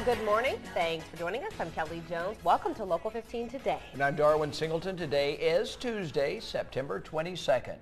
good morning. Thanks for joining us. I'm Kelly Jones. Welcome to Local 15 Today. And I'm Darwin Singleton. Today is Tuesday, September 22nd.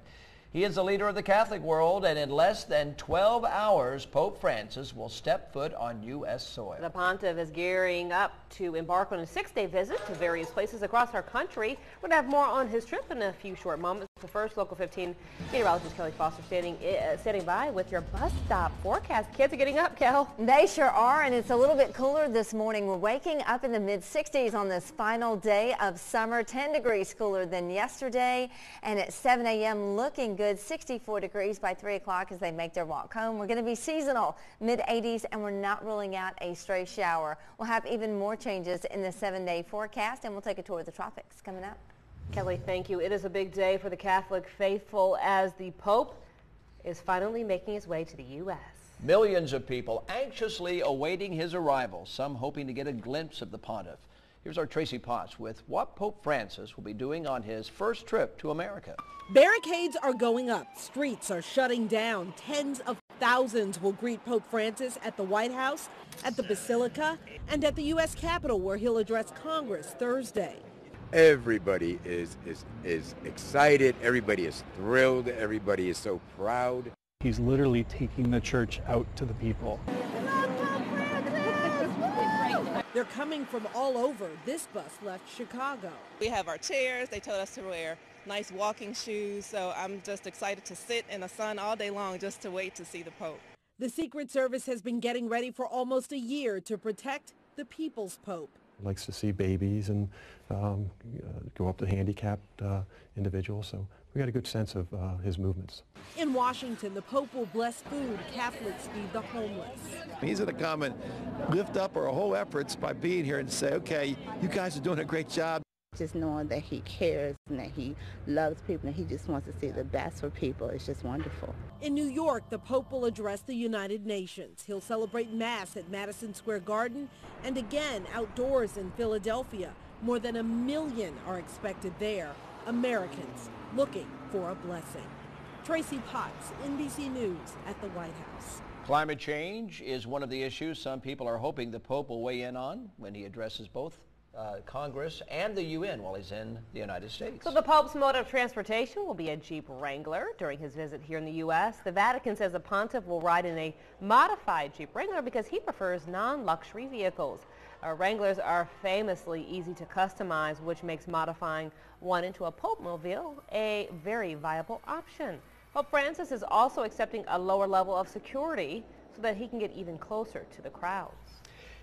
He is the leader of the Catholic world, and in less than 12 hours, Pope Francis will step foot on U.S. soil. The pontiff is gearing up to embark on a 6-day visit to various places across our country. We're going to have more on his trip in a few short moments. The first, Local 15 meteorologist Kelly Foster standing by with your bus stop forecast. Kids are getting up, Kel. They sure are, and it's a little bit cooler this morning. We're waking up in the mid-60s on this final day of summer, 10 degrees cooler than yesterday, and at 7 a.m. looking good, 64 degrees by 3 o'clock as they make their walk home. We're going to be seasonal, mid-80s, and we're not ruling out a stray shower. We'll have even more changes in the 7-day forecast, and we'll take a tour of the tropics coming up. Kelly, thank you. It is a big day for the Catholic faithful as the Pope is finally making his way to the U.S. Millions of people anxiously awaiting his arrival, some hoping to get a glimpse of the pontiff. Here's our Tracy Potts with what Pope Francis will be doing on his first trip to America. Barricades are going up. Streets are shutting down. Tens of thousands will greet Pope Francis at the White House, at the Basilica, and at the U.S. Capitol, where he'll address Congress Thursday. Everybody is excited. Everybody is thrilled. Everybody is so proud. He's literally taking the church out to the people. They're coming from all over. This bus left Chicago. We have our chairs. They told us to wear nice walking shoes. So I'm just excited to sit in the sun all day long just to wait to see the Pope. The Secret Service has been getting ready for almost a year to protect the people's Pope. Likes to see babies and go up to handicapped individuals, so we got a good sense of his movements. In Washington, the Pope will bless food. Catholics feed the homeless. He's going to come and lift up our whole efforts by being here and say, okay, you guys are doing a great job. Just knowing that he cares and that he loves people and he just wants to see the best for people is just wonderful. In New York, the Pope will address the United Nations. He'll celebrate Mass at Madison Square Garden and again outdoors in Philadelphia. More than 1 million are expected there, Americans looking for a blessing. Tracy Potts, NBC News at the White House. Climate change is one of the issues some people are hoping the Pope will weigh in on when he addresses both Congress and the UN while he's in the United States. So the Pope's mode of transportation will be a Jeep Wrangler during his visit here in the U.S. The Vatican says the pontiff will ride in a modified Jeep Wrangler because he prefers non-luxury vehicles. Wranglers are famously easy to customize, which makes modifying one into a Pope-mobile a very viable option. Pope Francis is also accepting a lower level of security so that he can get even closer to the crowds.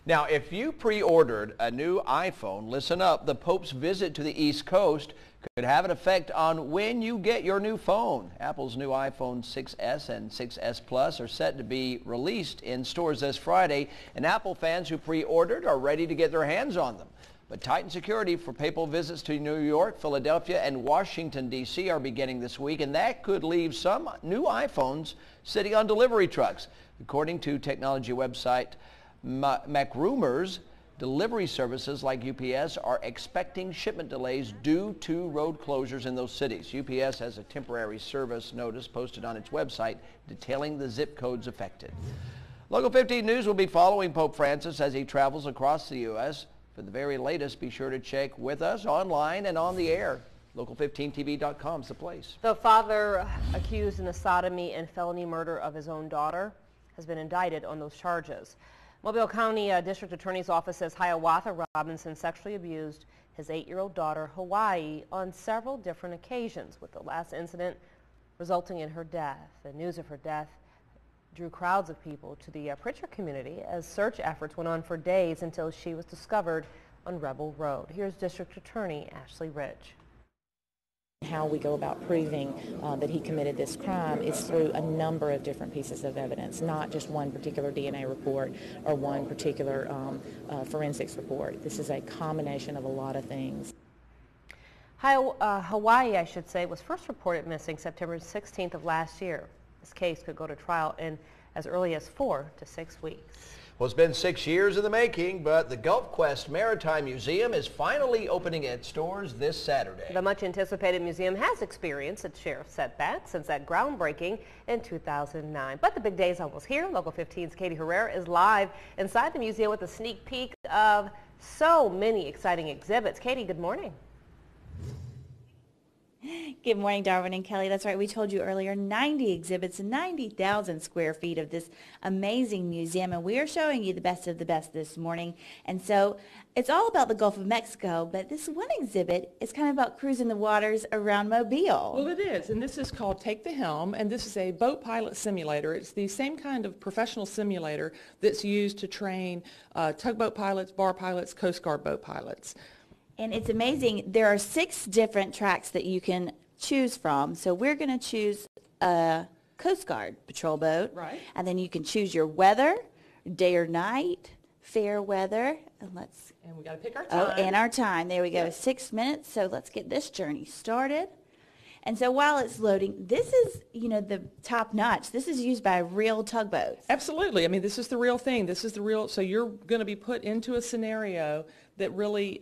Now, if you pre-ordered a new iPhone, listen up, the Pope's visit to the East Coast could have an effect on when you get your new phone. Apple's new iPhone 6s and 6s Plus are set to be released in stores this Friday, and Apple fans who pre-ordered are ready to get their hands on them. But tightened security for papal visits to New York, Philadelphia, and Washington, D.C. are beginning this week, and that could leave some new iPhones sitting on delivery trucks. According to technology website MacRumors, delivery services like UPS are expecting shipment delays due to road closures in those cities. UPS has a temporary service notice posted on its website detailing the zip codes affected. Local 15 News will be following Pope Francis as he travels across the U.S. For the very latest, be sure to check with us online and on the air. Local15tv.com is the place. The father accused in the sodomy and felony murder of his own daughter has been indicted on those charges. Mobile County District Attorney's Office says Hiawatha Robinson sexually abused his 8-year-old daughter, Hawaii, on several different occasions, with the last incident resulting in her death. The news of her death drew crowds of people to the Pritchard community as search efforts went on for days until she was discovered on Rebel Road. Here's District Attorney Ashley Rich. How we go about proving that he committed this crime is through a number of different pieces of evidence, not just one particular DNA report or one particular forensics report. This is a combination of a lot of things. Hawaii, I should say, was first reported missing September 16th of last year. This case could go to trial in as early as 4 to 6 weeks. Well, it's been 6 years in the making, but the Gulf Quest Maritime Museum is finally opening its doors this Saturday. The much-anticipated museum has experienced its share of setbacks since that groundbreaking in 2009. But the big day is almost here. Local 15's Katie Herrera is live inside the museum with a sneak peek of so many exciting exhibits. Katie, good morning. Good morning, Darwin and Kelly. That's right. We told you earlier, 90 exhibits and 90,000 square feet of this amazing museum. And we are showing you the best of the best this morning. And so it's all about the Gulf of Mexico. But this one exhibit is kind of about cruising the waters around Mobile. Well, it is. And this is called Take the Helm. And this is a boat pilot simulator. It's the same kind of professional simulator that's used to train tugboat pilots, bar pilots, Coast Guard boat pilots. And it's amazing. There are 6 different tracks that you can choose from. So we're going to choose a Coast Guard patrol boat. Right. And then you can choose your weather, day or night, fair weather. And we got to pick our time. Oh, and our time. There we go. Yep. 6 minutes. So let's get this journey started. And so while it's loading, this is, the top notch. This is used by real tugboats. Absolutely. I mean, this is the real thing. This is the real, so you're going to be put into a scenario that really,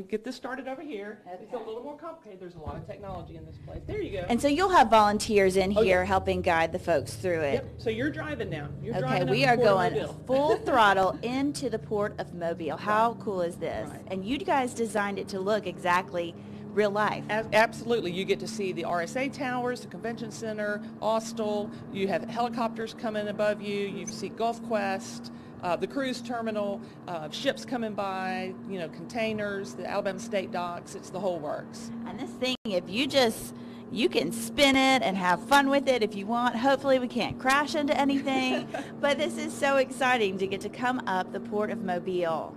get this started over here. Okay. It's a little more complicated. There's a lot of technology in this place. There you go. And so you'll have volunteers in here yeah. helping guide the folks through it. Yep. So you're driving now. You're okay, driving we are going full throttle into the Port of Mobile. How cool is this? Right. And you guys designed it to look exactly real life. Absolutely. You get to see the RSA towers, the convention center, Austell. You have helicopters coming above you. You see Gulf Quest, the cruise terminal, ships coming by, containers, the Alabama State docks. It's the whole works. And this thing, if you can spin it and have fun with it if you want. Hopefully we can't crash into anything. But this is so exciting to get to come up the Port of Mobile.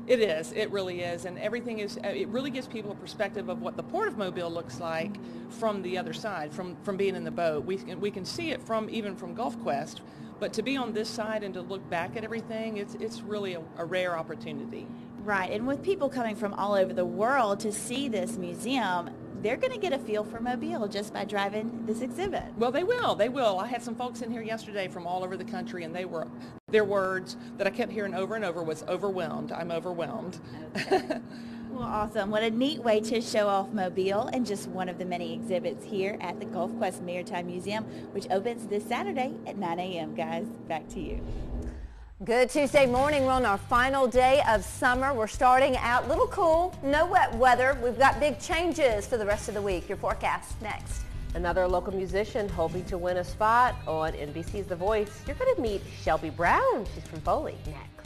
It is. It really is. And everything is, it really gives people a perspective of what the Port of Mobile looks like from the other side, from being in the boat. We can see it even from Gulf Quest, but to be on this side and to look back at everything, it's really a rare opportunity. Right. And with people coming from all over the world to see this museum, they're going to get a feel for Mobile just by driving this exhibit. Well, they will. They will. I had some folks in here yesterday from all over the country, and their words that I kept hearing over and over was overwhelmed. I'm overwhelmed. Okay. Well, awesome. What a neat way to show off Mobile and just one of the many exhibits here at the Gulf Quest Maritime Museum, which opens this Saturday at 9 a.m. Guys, back to you. Good Tuesday morning. We're on our final day of summer. We're starting out a little cool, no wet weather. We've got big changes for the rest of the week. Your forecast next. Another local musician hoping to win a spot on NBC's The Voice. You're going to meet Shelby Brown. She's from Foley next.